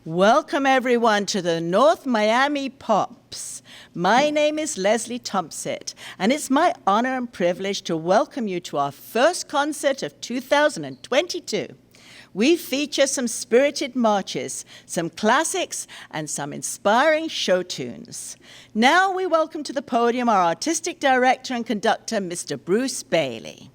Welcome everyone to the North Miami Pops. My name is Leslie Thompson, and it's my honor and privilege to welcome you to our first concert of 2022. We feature some spirited marches, some classics, and some inspiring show tunes. Now we welcome to the podium our artistic director and conductor, Mr. Bruce Bailey.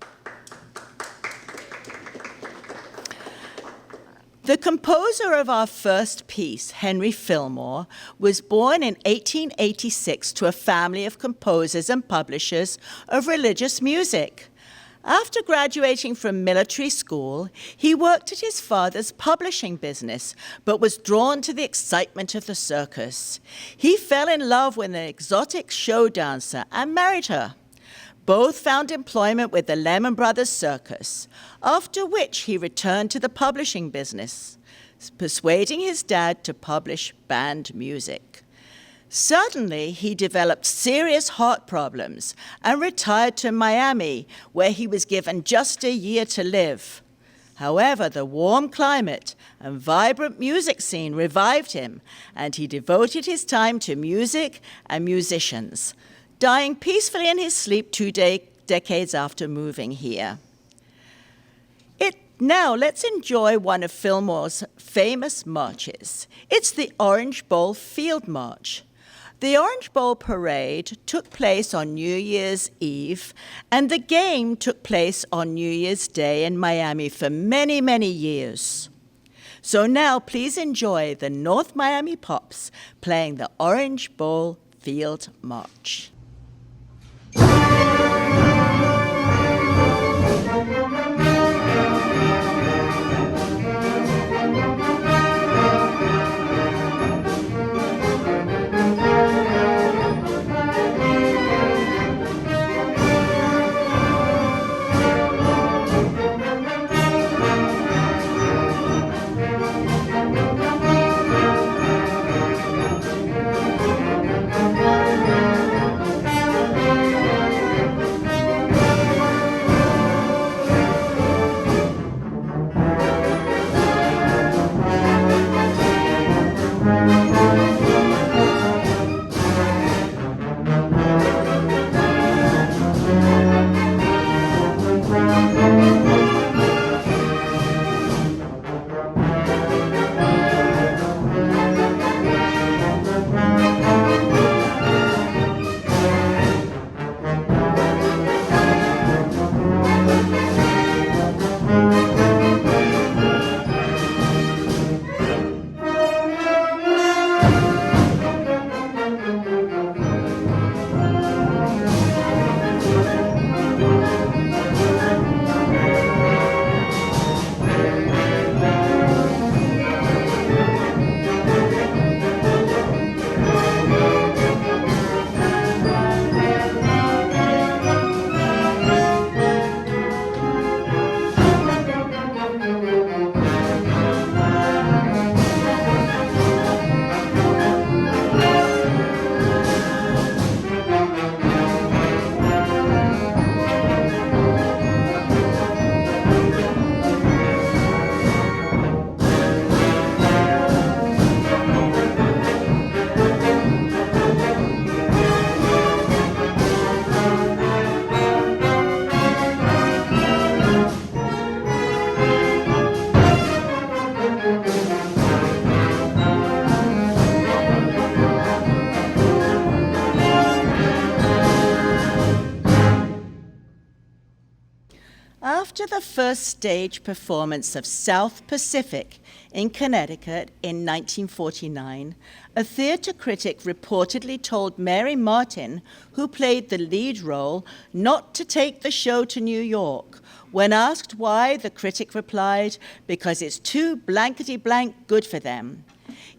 The composer of our first piece, Henry Fillmore, was born in 1886 to a family of composers and publishers of religious music. After graduating from military school, he worked at his father's publishing business, but was drawn to the excitement of the circus. He fell in love with an exotic show dancer and married her. Both found employment with the Lehman Brothers Circus, after which he returned to the publishing business, persuading his dad to publish band music. Suddenly, he developed serious heart problems and retired to Miami, where he was given just a year to live. However, the warm climate and vibrant music scene revived him, and he devoted his time to music and musicians, dying peacefully in his sleep 2 decades after moving here. Now, let's enjoy one of Fillmore's famous marches. It's the Orange Bowl Field March. The Orange Bowl Parade took place on New Year's Eve, and the game took place on New Year's Day in Miami for many, many years. So now, please enjoy the North Miami Pops playing the Orange Bowl Field March. After the first stage performance of South Pacific in Connecticut in 1949, a theater critic reportedly told Mary Martin, who played the lead role, not to take the show to New York. When asked why, the critic replied, "Because it's too blankety-blank good for them."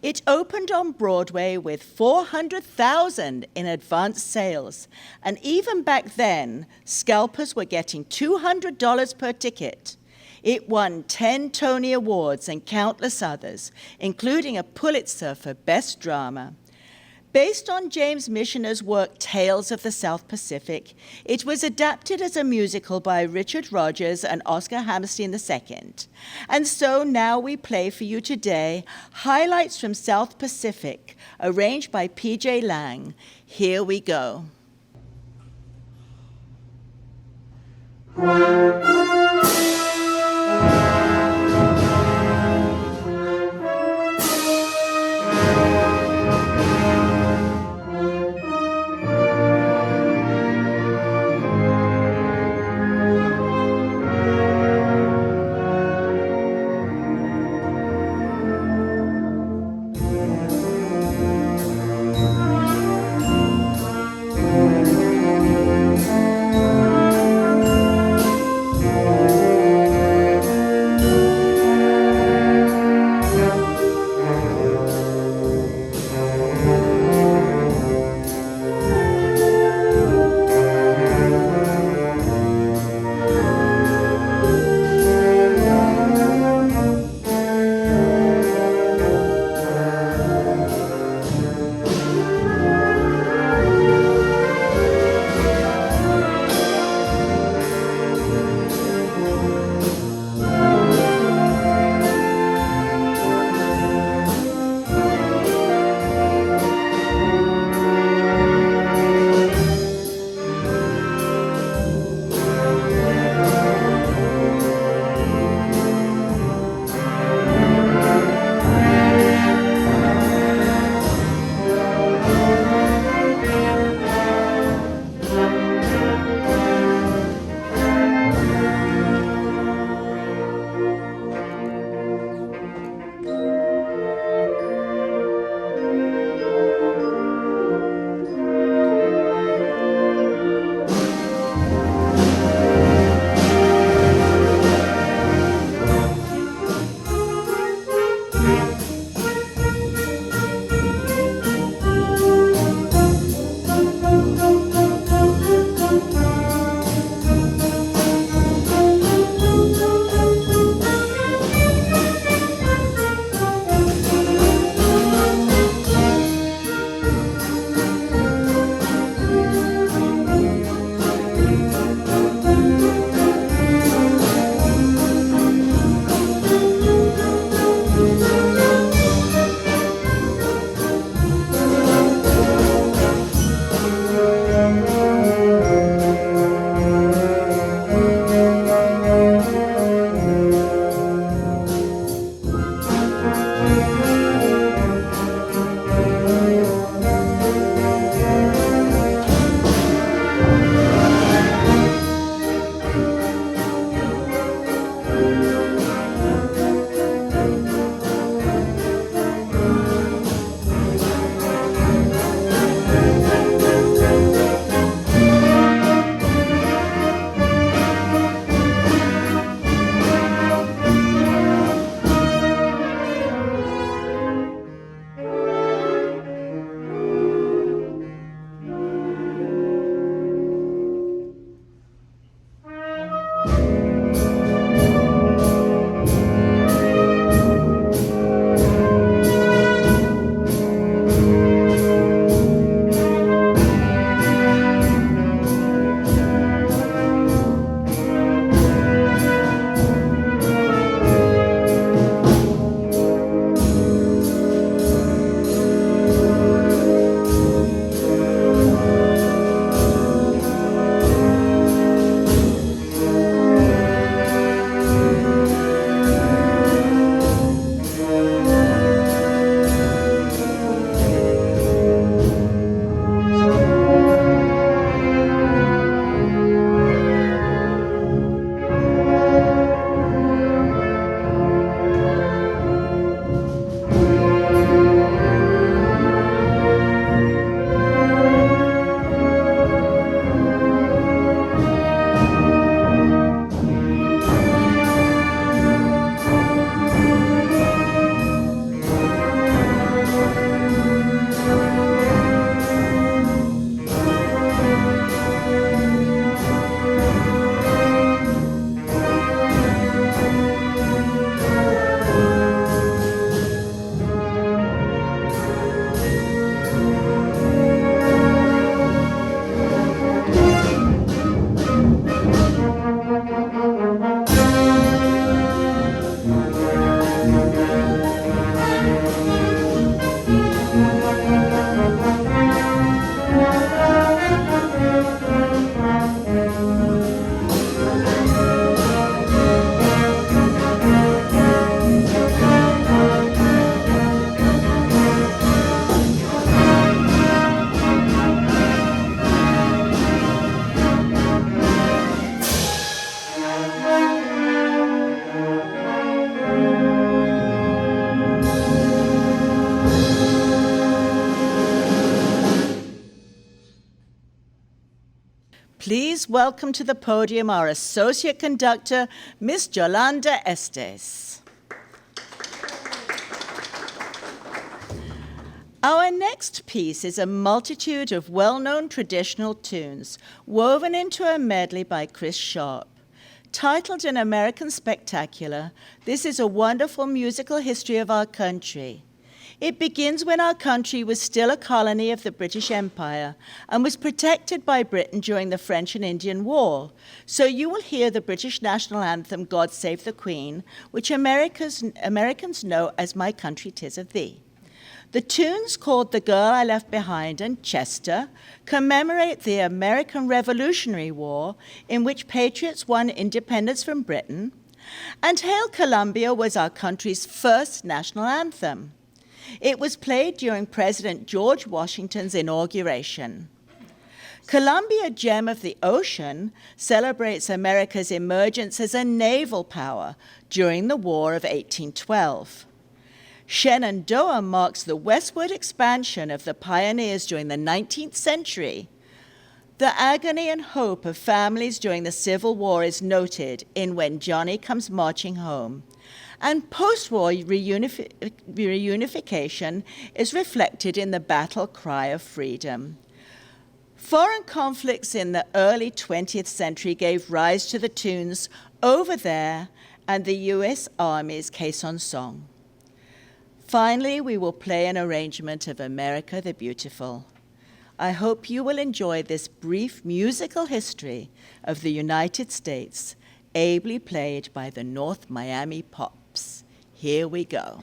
It opened on Broadway with 400,000 in advance sales, and even back then, scalpers were getting $200 per ticket. It won 10 Tony Awards and countless others, including a Pulitzer for Best Drama. Based on James Michener's work Tales of the South Pacific, it was adapted as a musical by Richard Rodgers and Oscar Hammerstein II. And so now we play for you today highlights from South Pacific, arranged by P.J. Lang. Here we go. please welcome to the podium our associate conductor, Miss Yolanda Estes. Our next piece is a multitude of well-known traditional tunes woven into a medley by Chris Sharp. Titled An American Spectacular, this is a wonderful musical history of our country. It begins when our country was still a colony of the British Empire and was protected by Britain during the French and Indian War. So you will hear the British national anthem, God Save the Queen, which Americans know as My Country 'Tis of Thee. The tunes called The Girl I Left Behind and Chester commemorate the American Revolutionary War, in which patriots won independence from Britain, and Hail Columbia was our country's first national anthem. It was played during President George Washington's inauguration. Columbia, Gem of the Ocean, celebrates America's emergence as a naval power during the War of 1812. Shenandoah marks the westward expansion of the pioneers during the 19th century. The agony and hope of families during the Civil War is noted in When Johnny Comes Marching Home. And post-war reunification is reflected in the battle cry of freedom. Foreign conflicts in the early 20th century gave rise to the tunes Over There and the U.S. Army's Caisson Song. Finally, we will play an arrangement of America the Beautiful. I hope you will enjoy this brief musical history of the United States, ably played by the North Miami Pops. Here we go.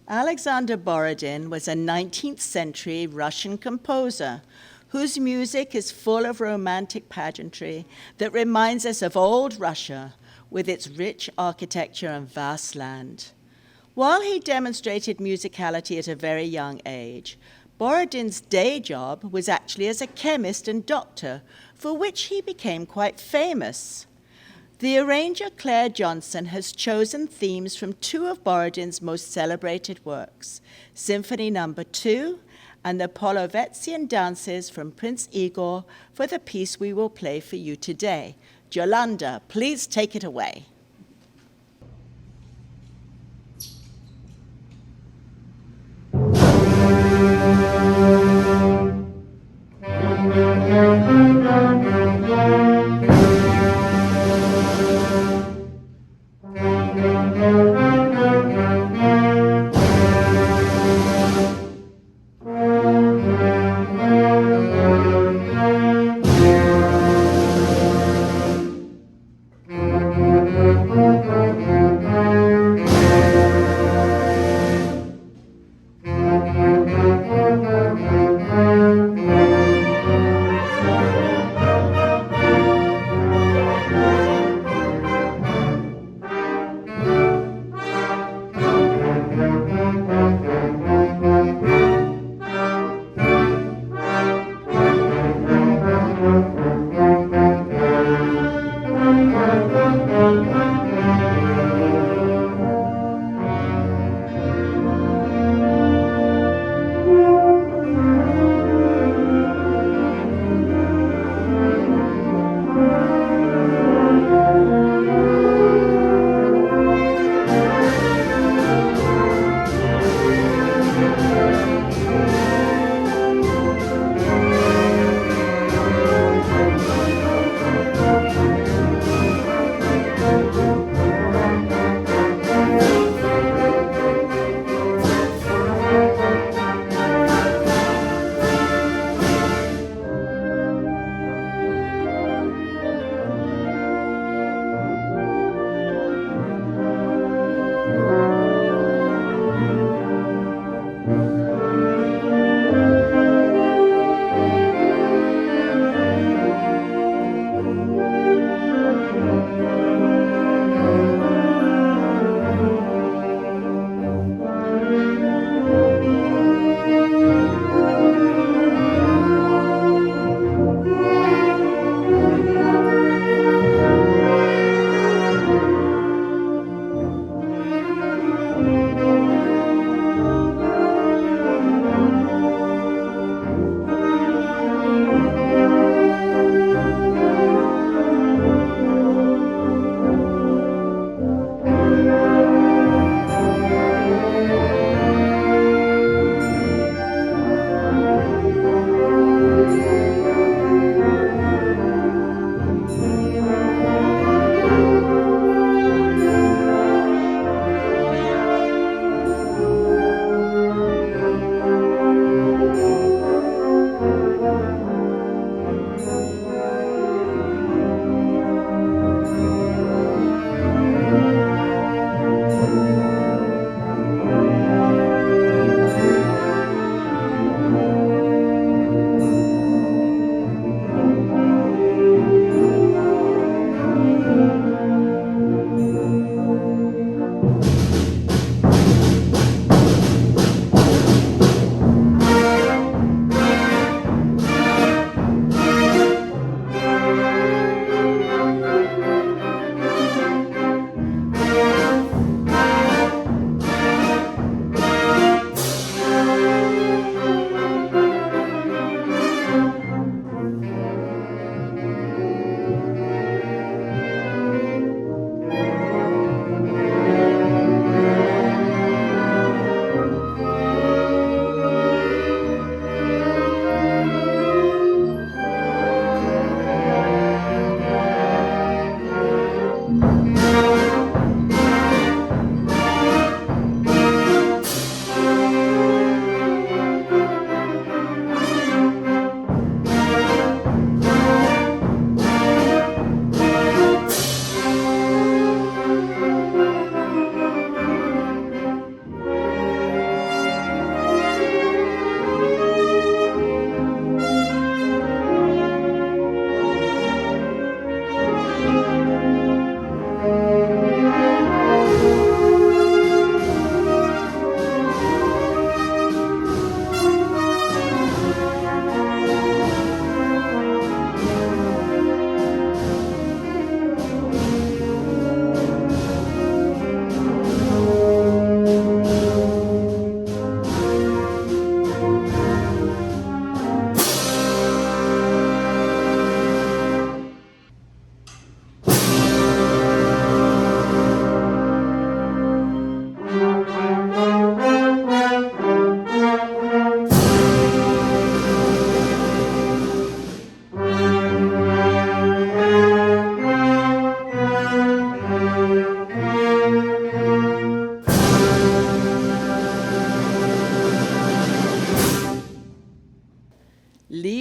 Alexander Borodin was a 19th century Russian composer whose music is full of romantic pageantry that reminds us of old Russia with its rich architecture and vast land. While he demonstrated musicality at a very young age, Borodin's day job was actually as a chemist and doctor, for which he became quite famous. The arranger Claire Johnson has chosen themes from two of Borodin's most celebrated works, Symphony No. 2 and the Polovetzian dances from Prince Igor, for the piece we will play for you today. Yolanda, please take it away.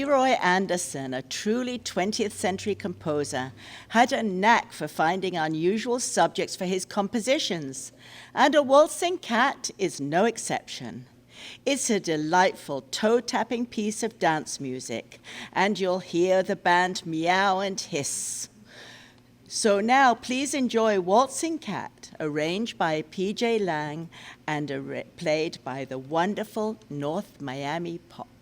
Leroy Anderson, a truly 20th century composer, had a knack for finding unusual subjects for his compositions, and A Waltzing Cat is no exception. It's a delightful toe-tapping piece of dance music, and you'll hear the band meow and hiss. So now please enjoy Waltzing Cat, arranged by P.J. Lang and played by the wonderful North Miami Pops.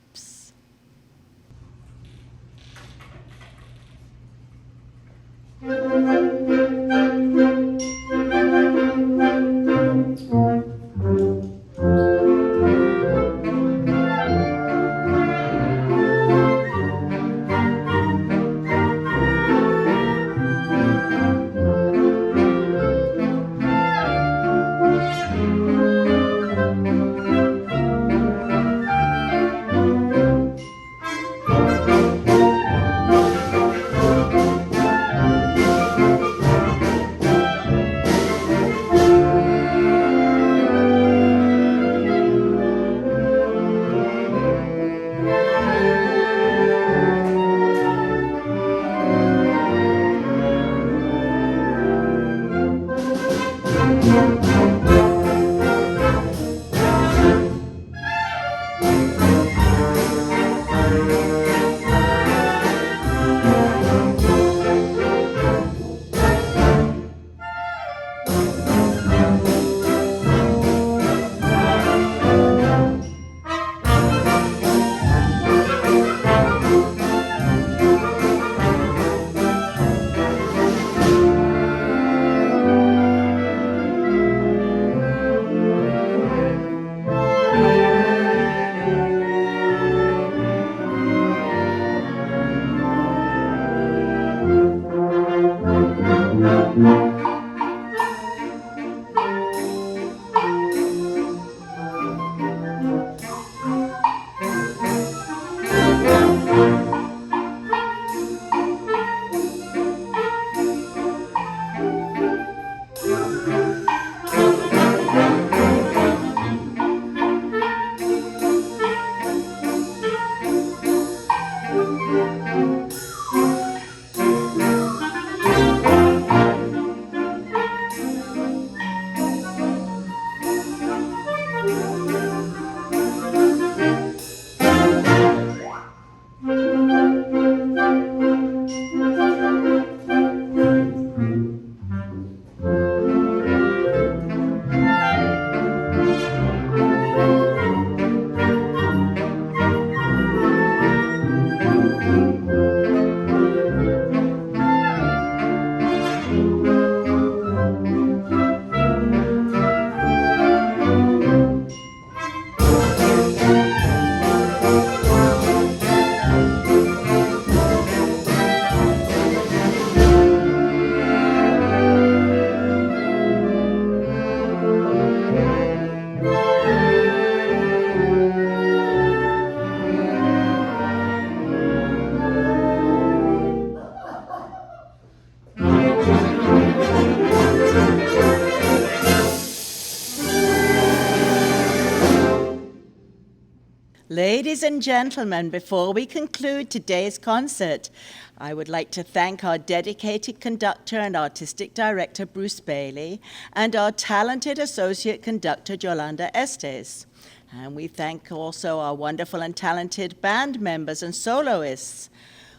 Ladies and gentlemen, before we conclude today's concert, I would like to thank our dedicated conductor and artistic director, Bruce Bailey, and our talented associate conductor, Yolanda Estes. And we thank also our wonderful and talented band members and soloists.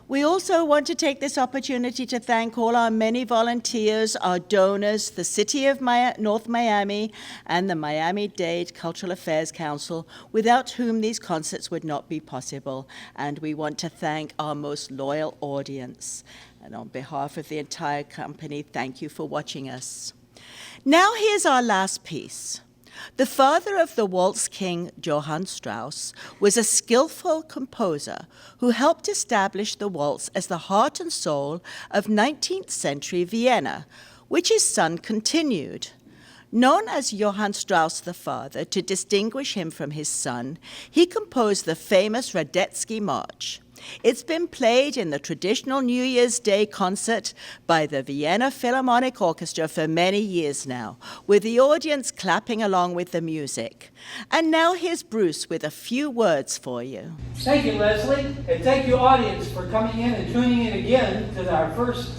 We also want to take this opportunity to thank all our many volunteers, our donors, the City of North Miami, and the Miami-Dade Cultural Affairs Council, without whom these concerts would not be possible. And we want to thank our most loyal audience. And on behalf of the entire company, thank you for watching us. Now here's our last piece. The father of the waltz king, Johann Strauss, was a skillful composer who helped establish the waltz as the heart and soul of 19th century Vienna, which his son continued. Known as Johann Strauss the father, to distinguish him from his son, he composed the famous Radetzky March. It's been played in the traditional New Year's Day concert by the Vienna Philharmonic Orchestra for many years now, with the audience clapping along with the music. And now here's Bruce with a few words for you. Thank you, Leslie, and thank you, audience, for coming in and tuning in again to our first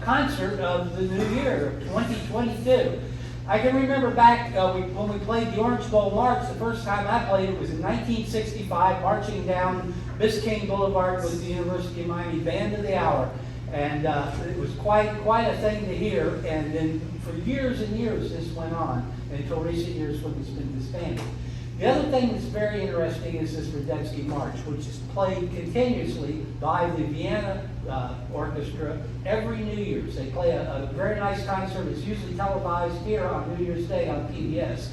concert of the new year, 2022. I can remember back when we played the Orange Bowl March, the first time I played it was in 1965, marching down Biscayne Boulevard with the University of Miami Band of the Hour. And it was quite a thing to hear, and then for years and years this went on, until recent years when it's been disbanded. The other thing that's very interesting is this Radetzky March, which is played continuously by the Vienna Orchestra every New Year's. They play a very nice concert. It's usually televised here on New Year's Day on PBS.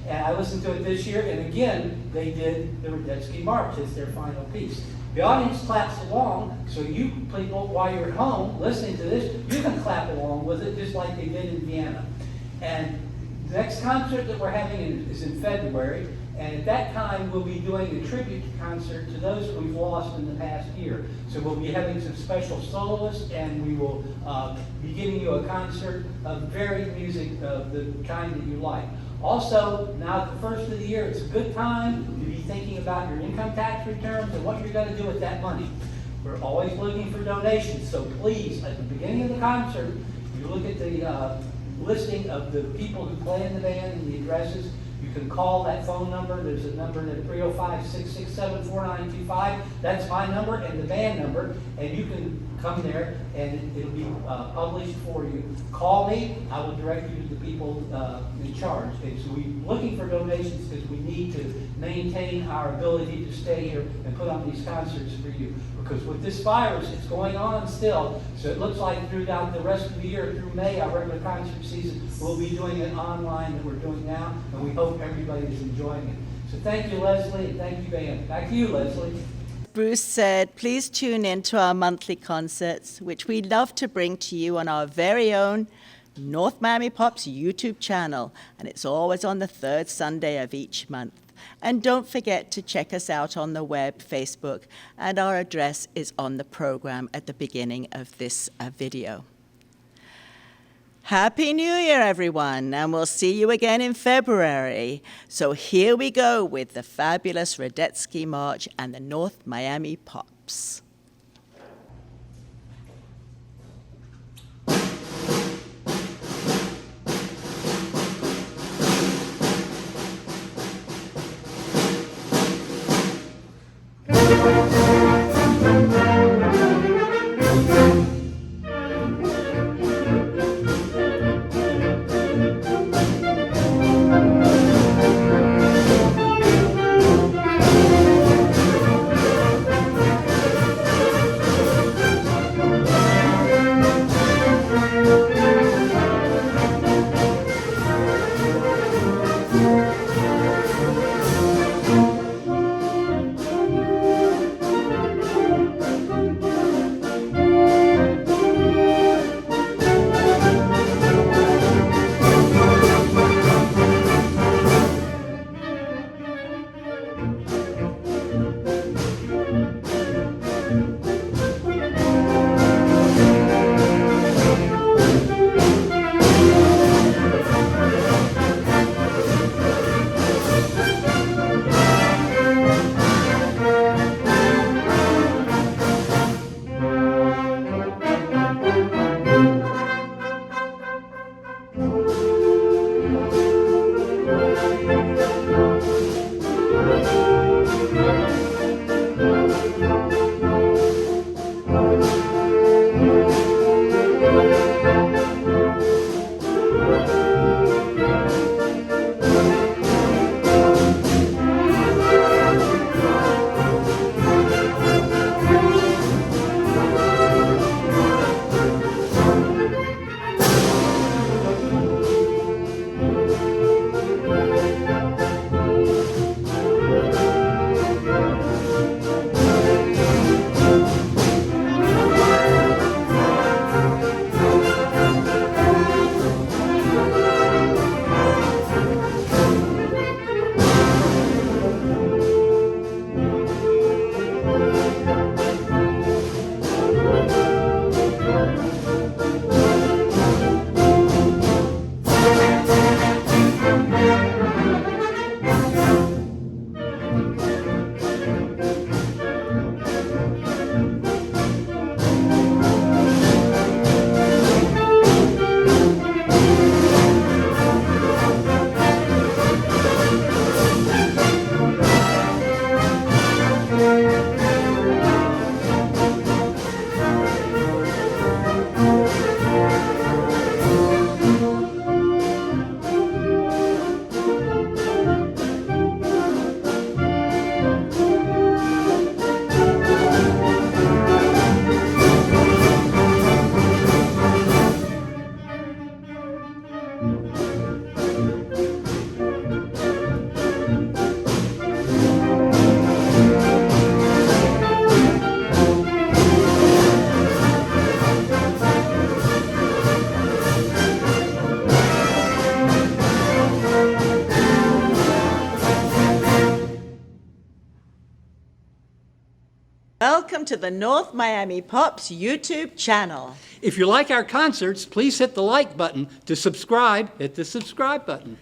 And I listened to it this year, and again, they did the Radetzky March as their final piece. The audience claps along, so you people, while you're at home listening to this, you can clap along with it just like they did in Vienna. And the next concert that we're having is in February, and at that time we'll be doing a tribute concert to those we've lost in the past year. So we'll be having some special soloists, and we will be giving you a concert of varied music of the kind that you like. Also, now at the first of the year, it's a good time to be thinking about your income tax returns and what you're going to do with that money. We're always looking for donations, so please, at the beginning of the concert, you look at the listing of the people who play in the band and the addresses. You can call that phone number. There's a number at 305-667-4925. That's my number and the band number, and you can come there and it'll be published for you. Call me. I will direct you to the people in charge. Okay, so we're looking for donations because we need to maintain our ability to stay here and put on these concerts for you. Because with this virus, it's going on still, so it looks like throughout the rest of the year, through May, our regular concert season, we'll be doing it online that we're doing now, and we hope everybody is enjoying it. So thank you, Leslie, and thank you, band. Back to you, Leslie. Bruce said, please tune in to our monthly concerts, which we love to bring to you on our very own North Miami Pop's YouTube channel, and it's always on the third Sunday of each month. And don't forget to check us out on the web, Facebook, and our address is on the program at the beginning of this video. Happy New Year, everyone, and we'll see you again in February. So here we go with the fabulous Radetzky March and the North Miami Pops. Welcome to the North Miami Pops YouTube channel. If you like our concerts, please hit the like button. To subscribe, hit the subscribe button.